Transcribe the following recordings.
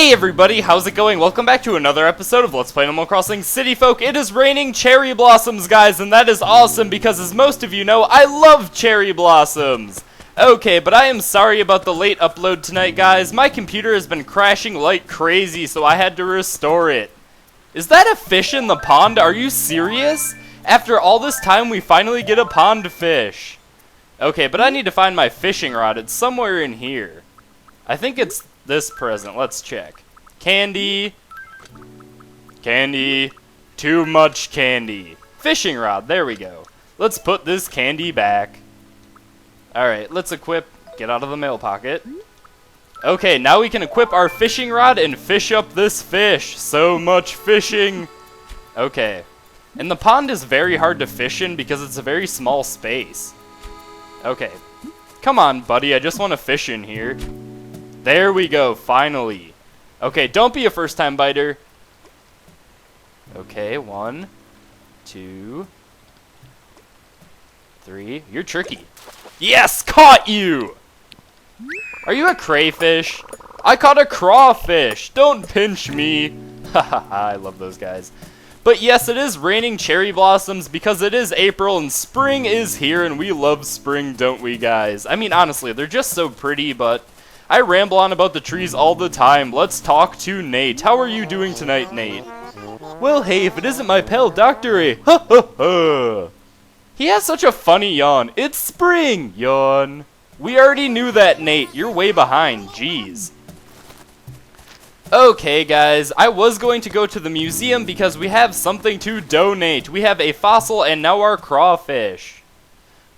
Hey everybody, how's it going? Welcome back to another episode of Let's Play Animal Crossing City Folk. It is raining cherry blossoms, guys, and that is awesome because, as most of you know, I love cherry blossoms. Okay, but I am sorry about the late upload tonight, guys. My computer has been crashing like crazy, so I had to restore it. Is that a fish in the pond? Are you serious? After all this time, we finally get a pond fish. Okay, but I need to find my fishing rod. It's somewhere in here. I think it's this present. Let's check. Candy. Candy. Too much candy. Fishing rod. There we go. Let's put this candy back. Alright, let's equip. Get out of the mail pocket. Okay, now we can equip our fishing rod and fish up this fish. So much fishing. Okay. And the pond is very hard to fish in because it's a very small space. Okay. Come on, buddy. I just want to fish in here. There we go, finally. Okay, don't be a first-time biter. Okay, 1, 2, 3. You're tricky. Yes, caught you! Are you a crayfish? I caught a crawfish. Don't pinch me. Haha, I love those guys. But yes, it is raining cherry blossoms because it is April and spring is here, and we love spring, don't we, guys? I mean, honestly, they're just so pretty, but I ramble on about the trees all the time. Let's talk to Nate. How are you doing tonight, Nate? Well, hey, if it isn't my pal, Dr. A. Ha ha ha. He has such a funny yawn. It's spring. Yawn. We already knew that, Nate. You're way behind. Jeez. Okay, guys. I was going to go to the museum because we have something to donate. We have a fossil and now our crawfish.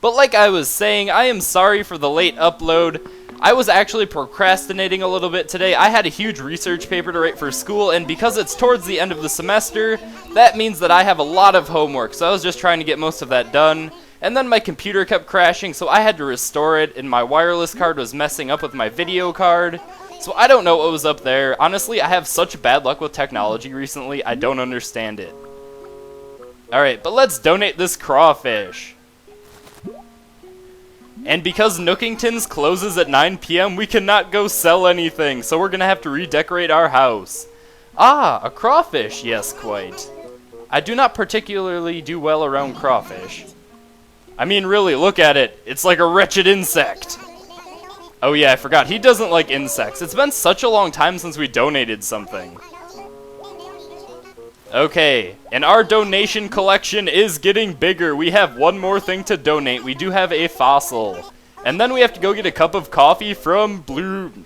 But like I was saying, I am sorry for the late upload. I was actually procrastinating a little bit today. I had a huge research paper to write for school, and because it's towards the end of the semester, that means that I have a lot of homework, so I was just trying to get most of that done. And then my computer kept crashing, so I had to restore it, and my wireless card was messing up with my video card. So I don't know what was up there. Honestly, I have such bad luck with technology recently, I don't understand it. Alright, but let's donate this crawfish. And because Nookington's closes at 9 p.m., we cannot go sell anything, so we're gonna have to redecorate our house. Ah, a crawfish. Yes, quite. I do not particularly do well around crawfish. I mean, really, look at it. It's like a wretched insect. Oh yeah, I forgot. He doesn't like insects. It's been such a long time since we donated something. Okay, and our donation collection is getting bigger. We have one more thing to donate. We do have a fossil. And then we have to go get a cup of coffee from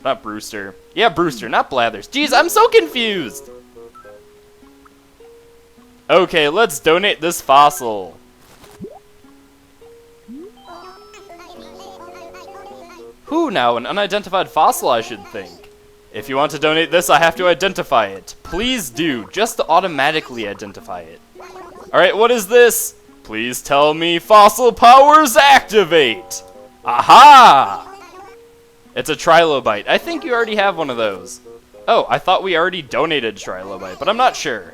not Brewster. Yeah, Brewster, not Blathers. Jeez, I'm so confused. Okay, let's donate this fossil. Who now? An unidentified fossil, I should think. If you want to donate this, I have to identify it. Please do, just to automatically identify it. Alright, what is this? Please tell me fossil powers activate! Aha! It's a trilobite. I think you already have one of those. Oh, I thought we already donated trilobite, but I'm not sure.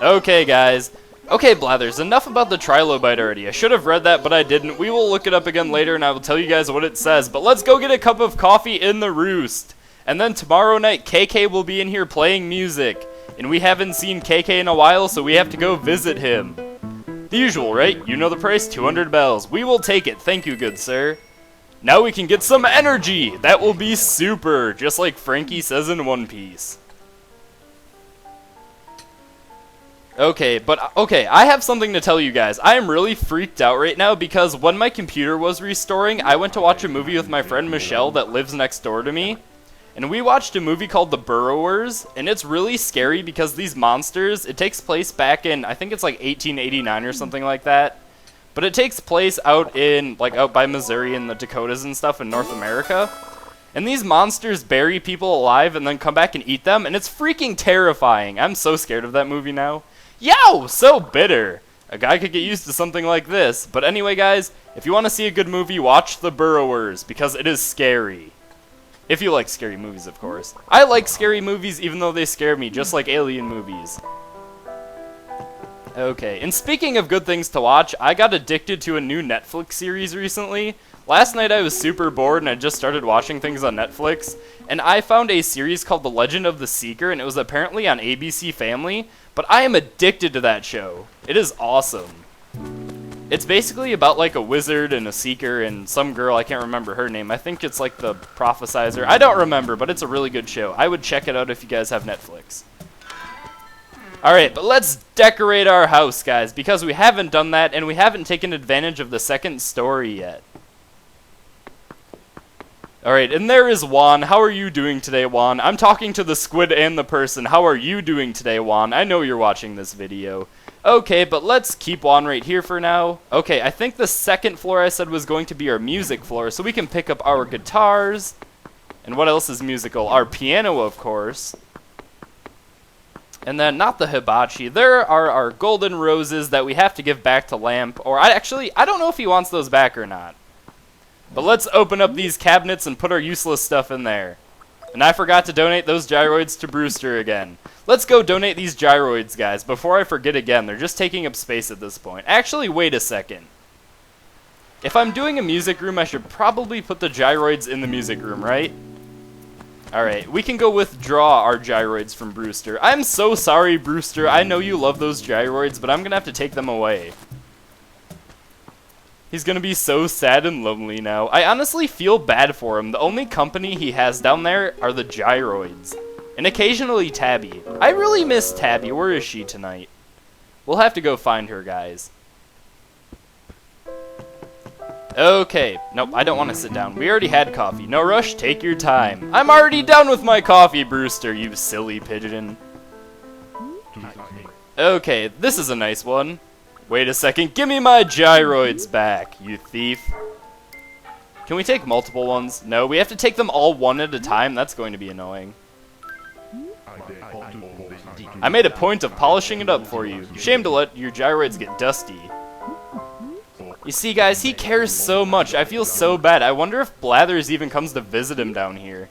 Okay, guys. Okay, Blathers, enough about the trilobite already. I should have read that, but I didn't. We will look it up again later, and I will tell you guys what it says. But let's go get a cup of coffee in the roost. And then tomorrow night, KK will be in here playing music. And we haven't seen KK in a while, so we have to go visit him. The usual, right? You know the price, 200 bells. We will take it. Thank you, good sir. Now we can get some energy. That will be super, just like Frankie says in One Piece. Okay, I have something to tell you guys. I am really freaked out right now because when my computer was restoring, I went to watch a movie with my friend Michelle that lives next door to me. And we watched a movie called The Burrowers, and it's really scary because these monsters, it takes place back in, I think it's like 1889 or something like that. But it takes place out by Missouri and the Dakotas and stuff in North America. And these monsters bury people alive and then come back and eat them, and it's freaking terrifying. I'm so scared of that movie now. Yow! So bitter. A guy could get used to something like this. But anyway, guys, if you want to see a good movie, watch The Burrowers, because it is scary. If you like scary movies, of course. I like scary movies even though they scare me, just like alien movies. Okay, and speaking of good things to watch, I got addicted to a new Netflix series recently. Last night I was super bored and I just started watching things on Netflix, and I found a series called The Legend of the Seeker, and it was apparently on ABC Family, but I am addicted to that show. It is awesome. It's basically about like a wizard and a seeker and some girl, I can't remember her name. I think it's like the prophesizer. I don't remember, but it's a really good show. I would check it out if you guys have Netflix. Alright, but let's decorate our house, guys, because we haven't done that and we haven't taken advantage of the second story yet. Alright, and there is Juan. How are you doing today, Juan? I'm talking to the squid and the person. How are you doing today, Juan? I know you're watching this video. Okay, but let's keep Juan right here for now. Okay, I think the second floor I said was going to be our music floor, so we can pick up our guitars. And what else is musical? Our piano, of course. And then, not the hibachi, there are our golden roses that we have to give back to Lamp. Or, I don't know if he wants those back or not. But let's open up these cabinets and put our useless stuff in there. And I forgot to donate those gyroids to Brewster again. Let's go donate these gyroids, guys, before I forget again. They're just taking up space at this point. Actually, wait a second. If I'm doing a music room, I should probably put the gyroids in the music room, right? Alright, we can go withdraw our gyroids from Brewster. I'm so sorry, Brewster. I know you love those gyroids, but I'm gonna have to take them away. He's gonna be so sad and lonely now. I honestly feel bad for him. The only company he has down there are the gyroids. And occasionally Tabby. I really miss Tabby. Where is she tonight? We'll have to go find her, guys. Okay. Nope, I don't want to sit down. We already had coffee. No rush, take your time. I'm already done with my coffee, Brewster, you silly pigeon. Okay, this is a nice one. Wait a second, give me my gyroids back, you thief. Can we take multiple ones? No, we have to take them all one at a time. That's going to be annoying. I made a point of polishing it up for you. Shame to let your gyroids get dusty. You see, guys, he cares so much. I feel so bad. I wonder if Blathers even comes to visit him down here.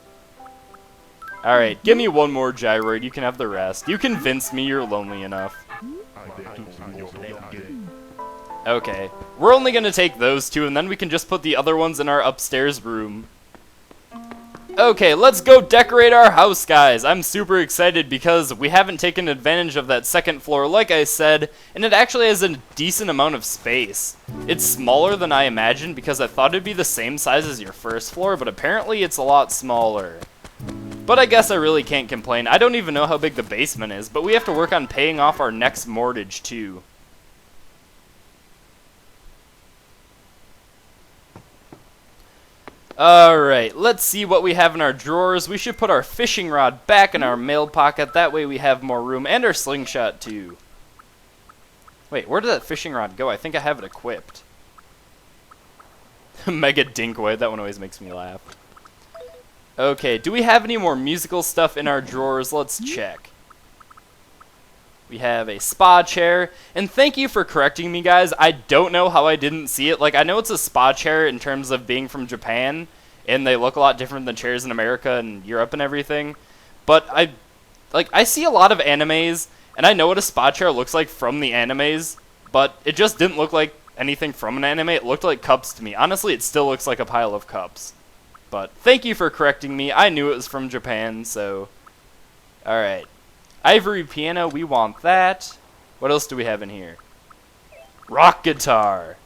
Alright, give me one more gyroid. You can have the rest. You convinced me you're lonely enough. Okay, we're only gonna take those two, and then we can just put the other ones in our upstairs room. Okay, let's go decorate our house, guys. I'm super excited because we haven't taken advantage of that second floor, like I said, and it actually has a decent amount of space. It's smaller than I imagined because I thought it'd be the same size as your first floor, but apparently it's a lot smaller. But I guess I really can't complain. I don't even know how big the basement is, but we have to work on paying off our next mortgage, too. Alright, let's see what we have in our drawers. We should put our fishing rod back in our mail pocket. That way we have more room. And our slingshot, too. Wait, where did that fishing rod go? I think I have it equipped. Mega Dinkway. That one always makes me laugh. Okay, do we have any more musical stuff in our drawers? Let's check. We have a spa chair, and thank you for correcting me, guys. I don't know how I didn't see it. Like, I know it's a spa chair in terms of being from Japan, and they look a lot different than chairs in America and Europe and everything. But I see a lot of animes, and I know what a spa chair looks like from the animes, but it just didn't look like anything from an anime. It looked like cups to me. Honestly, it still looks like a pile of cups. But thank you for correcting me. I knew it was from Japan, so... Alright. Ivory piano, we want that. What else do we have in here? Rock guitar.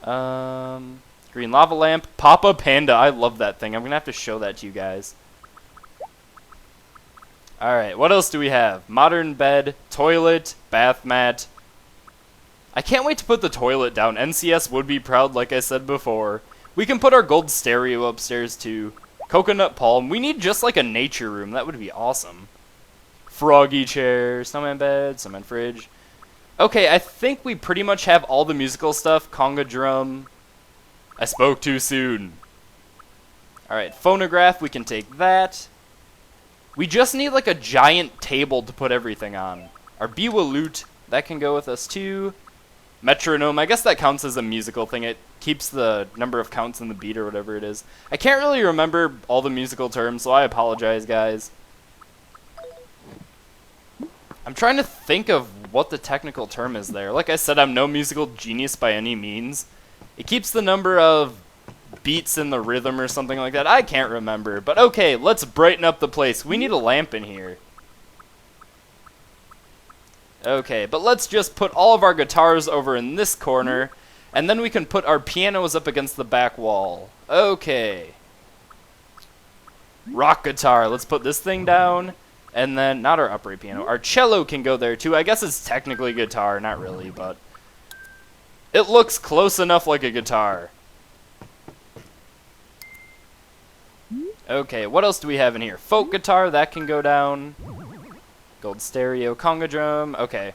Green lava lamp. Papa Panda. I love that thing. I'm going to have to show that to you guys. Alright, what else do we have? Modern bed, toilet, bath mat. I can't wait to put the toilet down. NCS would be proud, like I said before. We can put our gold stereo upstairs, too. Coconut palm. We need just like a nature room. That would be awesome. Froggy chair, snowman bed, snowman fridge. Okay, I think we pretty much have all the musical stuff. Conga drum. I spoke too soon. Alright, phonograph. We can take that. We just need like a giant table to put everything on. Our biwa lute. That can go with us too. Metronome. I guess that counts as a musical thing. It keeps the number of counts in the beat or whatever it is. I can't really remember all the musical terms, so I apologize, guys. I'm trying to think of what the technical term is there. Like I said, I'm no musical genius by any means. It keeps the number of beats in the rhythm or something like that. I can't remember. But okay, let's brighten up the place. We need a lamp in here. Okay, but let's just put all of our guitars over in this corner, and then we can put our pianos up against the back wall. Okay. Rock guitar. Let's put this thing down, and then, not our upright piano, our cello can go there too. I guess it's technically guitar, not really, but it looks close enough like a guitar. Okay, what else do we have in here? Folk guitar, that can go down. Gold stereo, conga drum, okay.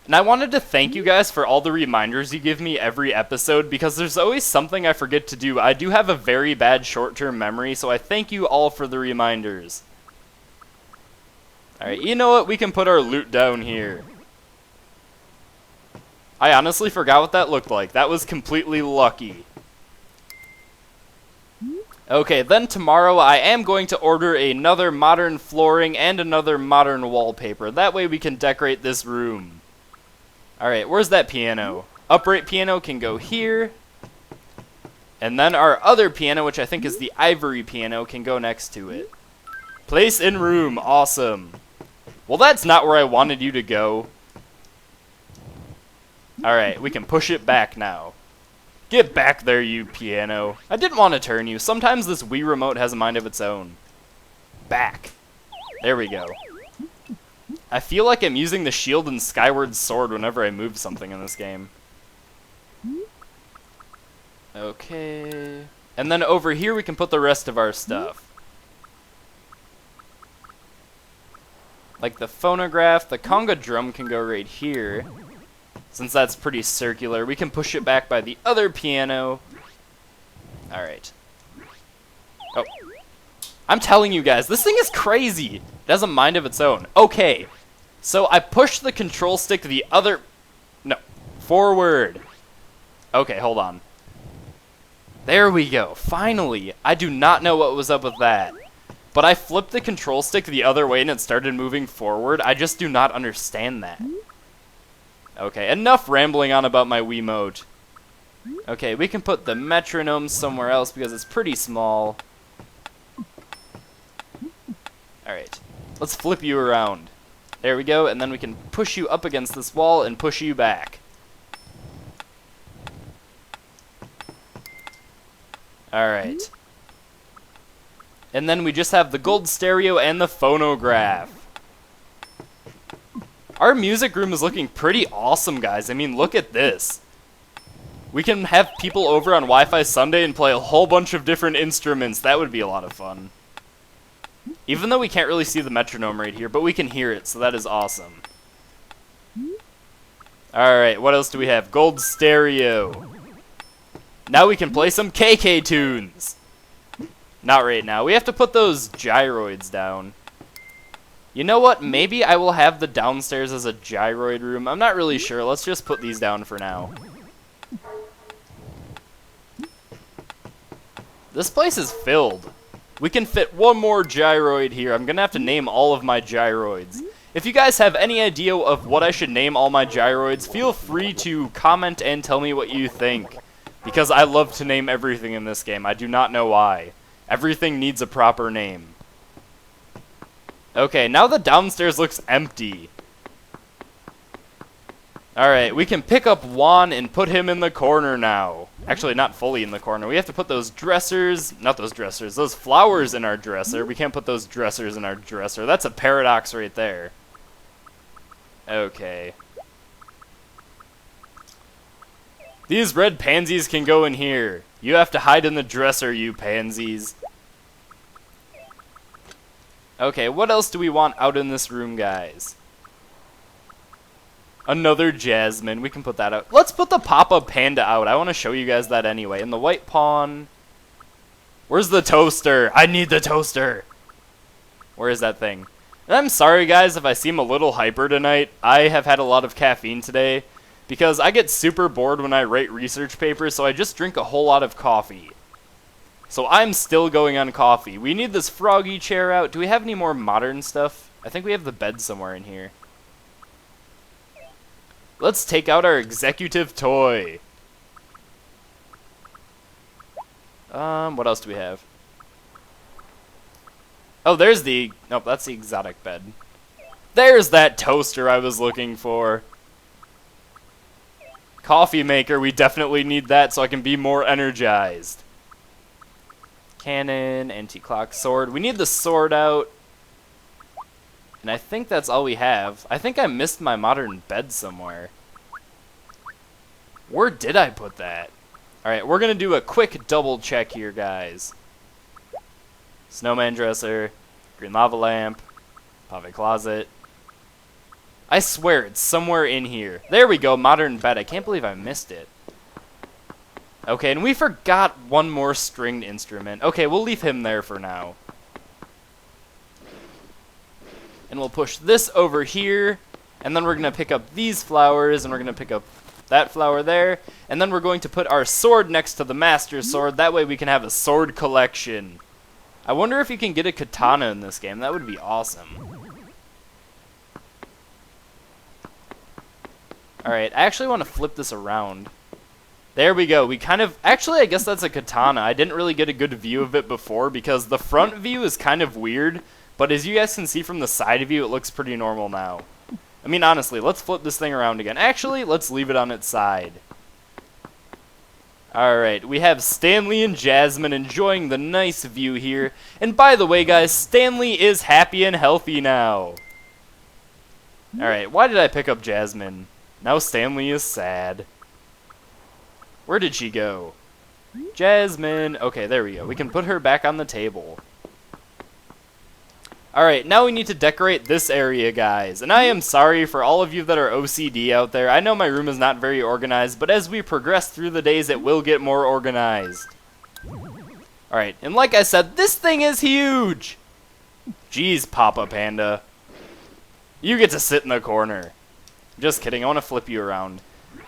And I wanted to thank you guys for all the reminders you give me every episode, because there's always something I forget to do. I do have a very bad short-term memory, so I thank you all for the reminders. Alright, you know what? We can put our loot down here. I honestly forgot what that looked like. That was completely lucky. Okay, then tomorrow I am going to order another modern flooring and another modern wallpaper. That way we can decorate this room. Alright, where's that piano? Upright piano can go here. And then our other piano, which I think is the ivory piano, can go next to it. Place in room, awesome. Well, that's not where I wanted you to go. Alright, we can push it back now. Get back there, you piano. I didn't want to turn you. Sometimes this Wii remote has a mind of its own. Back. There we go. I feel like I'm using the shield and skyward sword whenever I move something in this game. Okay. And then over here we can put the rest of our stuff. Like the phonograph, the conga drum can go right here. Since that's pretty circular, we can push it back by the other piano. Alright. Oh. I'm telling you guys, this thing is crazy. It has a mind of its own. Okay. So I pushed the control stick the other... No. Forward. Okay, hold on. There we go. Finally. I do not know what was up with that. But I flipped the control stick the other way and it started moving forward. I just do not understand that. Okay, enough rambling on about my Wiimote. Okay, we can put the metronome somewhere else because it's pretty small. Alright, let's flip you around. There we go, and then we can push you up against this wall and push you back. Alright. And then we just have the gold stereo and the phonograph. Our music room is looking pretty awesome, guys. I mean, look at this. We can have people over on Wi-Fi Sunday and play a whole bunch of different instruments. That would be a lot of fun. Even though we can't really see the metronome right here, but we can hear it, so that is awesome. Alright, what else do we have? Gold stereo. Now we can play some KK tunes. Not right now. We have to put those gyroids down. You know what? Maybe I will have the downstairs as a gyroid room. I'm not really sure. Let's just put these down for now. This place is filled. We can fit one more gyroid here. I'm gonna have to name all of my gyroids. If you guys have any idea of what I should name all my gyroids, feel free to comment and tell me what you think. Because I love to name everything in this game. I do not know why. Everything needs a proper name. Okay, now the downstairs looks empty. Alright, we can pick up Juan and put him in the corner now. Actually, not fully in the corner. We have to put those dressers, not those dressers, those flowers in our dresser. We can't put those dressers in our dresser. That's a paradox right there. Okay. These red pansies can go in here. You have to hide in the dresser, you pansies. Okay, what else do we want out in this room, guys? Another Jasmine. We can put that out. Let's put the Papa Panda out. I want to show you guys that anyway. And the white pawn. Where's the toaster? I need the toaster. Where is that thing? And I'm sorry, guys, if I seem a little hyper tonight. I have had a lot of caffeine today. Because I get super bored when I write research papers, so I just drink a whole lot of coffee. So I'm still going on coffee. We need this froggy chair out. Do we have any more modern stuff? I think we have the bed somewhere in here. Let's take out our executive toy. What else do we have? Oh, there's the... Nope, that's the exotic bed. There's that toaster I was looking for. Coffee maker, we definitely need that so I can be more energized. Cannon, anti-clock, sword. We need the sword out. And I think that's all we have. I think I missed my modern bed somewhere. Where did I put that? Alright, we're going to do a quick double check here, guys. Snowman dresser, green lava lamp, pave closet. I swear it's somewhere in here. There we go, modern bed. I can't believe I missed it. Okay, and we forgot one more stringed instrument. Okay, we'll leave him there for now. And we'll push this over here, and then we're going to pick up these flowers, and we're going to pick up that flower there, and then we're going to put our sword next to the master sword. That way we can have a sword collection. I wonder if you can get a katana in this game. That would be awesome. Alright, I actually want to flip this around. There we go. We kind of... Actually, I guess that's a katana. I didn't really get a good view of it before because the front view is kind of weird, but as you guys can see from the side view, it looks pretty normal now. I mean, honestly, let's flip this thing around again. Actually, let's leave it on its side. Alright, we have Stanley and Jasmine enjoying the nice view here. And by the way, guys, Stanley is happy and healthy now. Alright, why did I pick up Jasmine? Now Stanley is sad. Where did she go? Jasmine. Okay, there we go. We can put her back on the table. Alright, now we need to decorate this area, guys. And I am sorry for all of you that are OCD out there. I know my room is not very organized, but as we progress through the days, it will get more organized. Alright, and like I said, this thing is huge! Jeez, Papa Panda. You get to sit in the corner. Just kidding, I want to flip you around.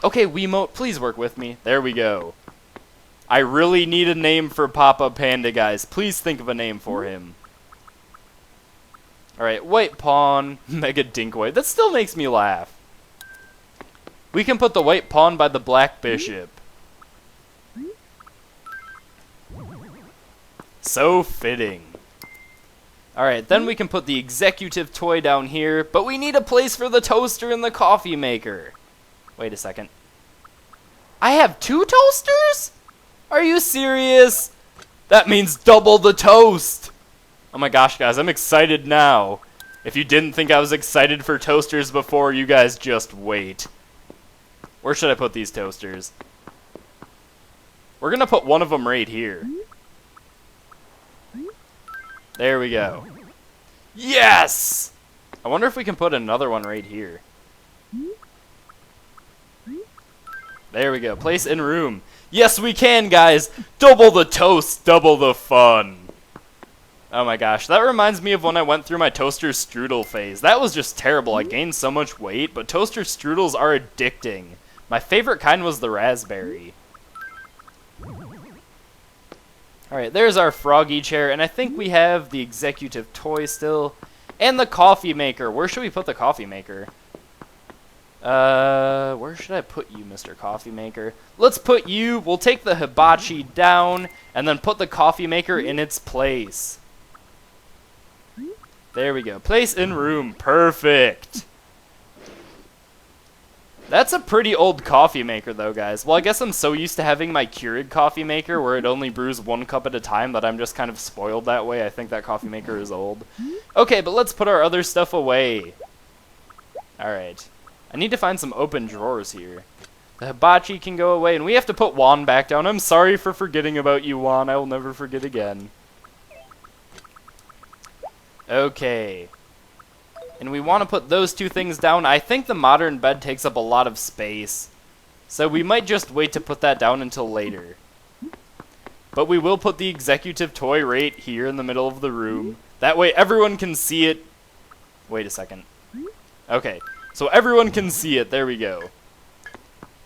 Okay, Wiimote, please work with me. There we go. I really need a name for Papa Panda, guys. Please think of a name for him. Alright, white pawn, mega dinkway. That still makes me laugh. We can put the white pawn by the black bishop. So fitting. Alright, then we can put the executive toy down here, but we need a place for the toaster and the coffee maker. Wait a second. I have 2 toasters? Are you serious? That means double the toast. Oh my gosh, guys, I'm excited now. If you didn't think I was excited for toasters before, you guys just wait. Where should I put these toasters? We're gonna put one of them right here. There we go. Yes! I wonder if we can put another one right here. There we go. Place in room. Yes, we can, guys! Double the toast, double the fun. Oh my gosh, that reminds me of when I went through my toaster strudel phase. That was just terrible. I gained so much weight, but toaster strudels are addicting. My favorite kind was the raspberry. Alright, there's our froggy chair, and I think we have the executive toy still. And the coffee maker. Where should we put the coffee maker? Where should I put you, Mr. Coffee Maker? Let's put you, we'll take the hibachi down, and then put the coffee maker in its place. There we go. Place in room. Perfect. That's a pretty old coffee maker, though, guys. Well, I guess I'm so used to having my Keurig coffee maker where it only brews 1 cup at a time that I'm just kind of spoiled that way. I think that coffee maker is old. Okay, but let's put our other stuff away. Alright. I need to find some open drawers here. The hibachi can go away, and we have to put Juan back down. I'm sorry for forgetting about you, Juan. I will never forget again. Okay. And we want to put those 2 things down. I think the modern bed takes up a lot of space, so we might just wait to put that down until later. But we will put the executive toy right here in the middle of the room. That way everyone can see it. Wait a second. Okay, so everyone can see it. There we go.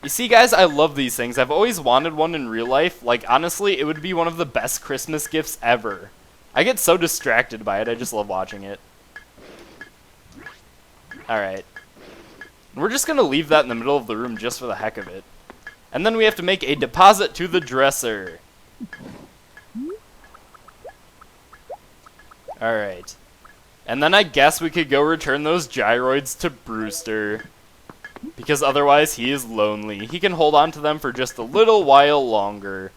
You see, guys, I love these things. I've always wanted one in real life. Like, honestly, it would be one of the best Christmas gifts ever. I get so distracted by it. I just love watching it. Alright. And we're just going to leave that in the middle of the room just for the heck of it. And then we have to make a deposit to the dresser. Alright. And then I guess we could go return those gyroids to Brewster. Because otherwise he is lonely. He can hold on to them for just a little while longer.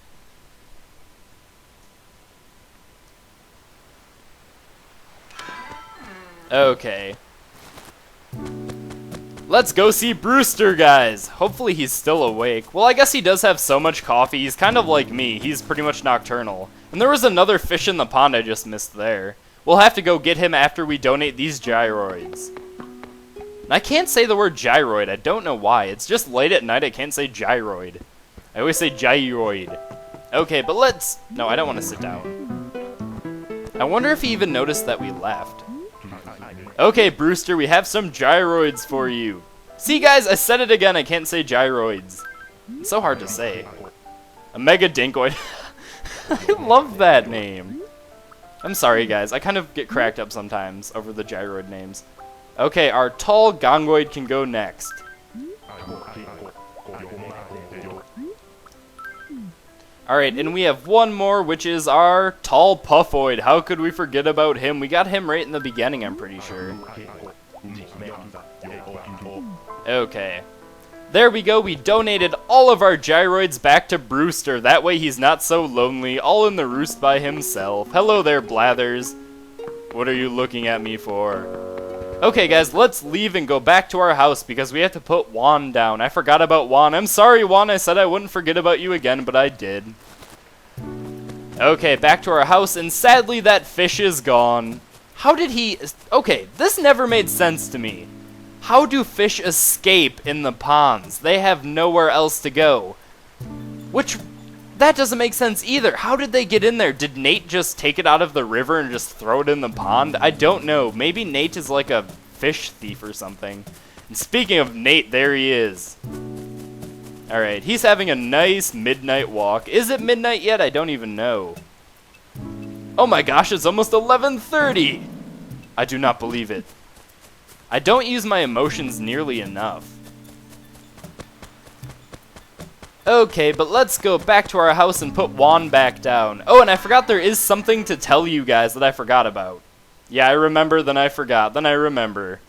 Okay. Let's go see Brewster, guys. Hopefully he's still awake. Well, I guess he does have so much coffee. He's kind of like me. He's pretty much nocturnal. And there was another fish in the pond I just missed there. We'll have to go get him after we donate these gyroids. And I can't say the word gyroid. I don't know why. It's just late at night. I can't say gyroid. I always say gyroid. Okay, but let's... No, I don't want to sit down. I wonder if he even noticed that we left. Okay, Brewster, we have some gyroids for you. See, guys, I said it again. I can't say gyroids. It's so hard to say. A mega dinkoid. I love that name. I'm sorry, guys. I kind of get cracked up sometimes over the gyroid names. Okay, our tall gongoid can go next. Alright, and we have one more, which is our tall puffoid. How could we forget about him? We got him right in the beginning, I'm pretty sure. Okay. There we go. We donated all of our gyroids back to Brewster. That way he's not so lonely, all in the roost by himself. Hello there, Blathers. What are you looking at me for? Okay, guys, let's leave and go back to our house because we have to put Juan down. I forgot about Juan. I'm sorry, Juan. I said I wouldn't forget about you again, but I did. Okay, back to our house, and sadly that fish is gone. How did he... Okay, this never made sense to me. How do fish escape in the ponds? They have nowhere else to go. Which... That doesn't make sense either. How did they get in there? Did Nate just take it out of the river and just throw it in the pond? I don't know. Maybe Nate is like a fish thief or something. And speaking of Nate, there he is. Alright, he's having a nice midnight walk. Is it midnight yet? I don't even know. Oh my gosh, it's almost 11:30! I do not believe it. I don't use my emotions nearly enough. Okay, but let's go back to our house and put Juan back down. Oh, and I forgot there is something to tell you guys that I forgot about. Yeah, I remember, then I forgot, then I remember.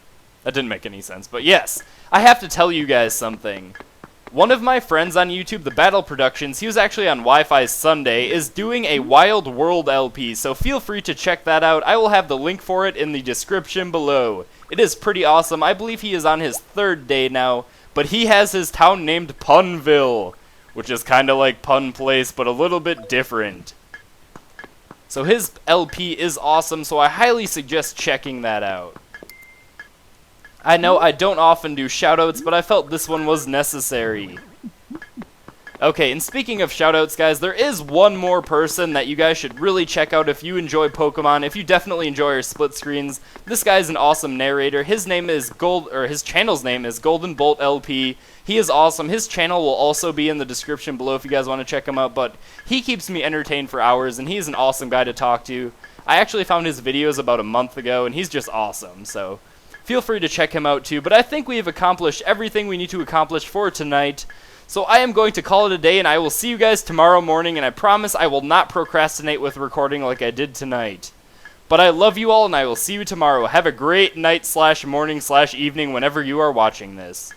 That didn't make any sense, but yes, I have to tell you guys something. One of my friends on YouTube, The Battle Productions, he was actually on Wi-Fi Sunday, is doing a Wild World LP, so feel free to check that out. I will have the link for it in the description below. It is pretty awesome. I believe he is on his 3rd day now, but he has his town named Punville, which is kind of like Pun Place, but a little bit different. So his LP is awesome, so I highly suggest checking that out. I know I don't often do shoutouts, but I felt this one was necessary. Okay, and speaking of shoutouts, guys, there is one more person that you guys should really check out if you enjoy Pokemon, if you definitely enjoy our split screens. This guy's an awesome narrator. His name is his channel's name is Golden Bolt LP. He is awesome. His channel will also be in the description below if you guys want to check him out, but he keeps me entertained for hours, and he's an awesome guy to talk to. I actually found his videos about a month ago, and he's just awesome, so feel free to check him out too. But I think we have accomplished everything we need to accomplish for tonight. So I am going to call it a day, and I will see you guys tomorrow morning, and I promise I will not procrastinate with recording like I did tonight. But I love you all, and I will see you tomorrow. Have a great night/morning/evening whenever you are watching this.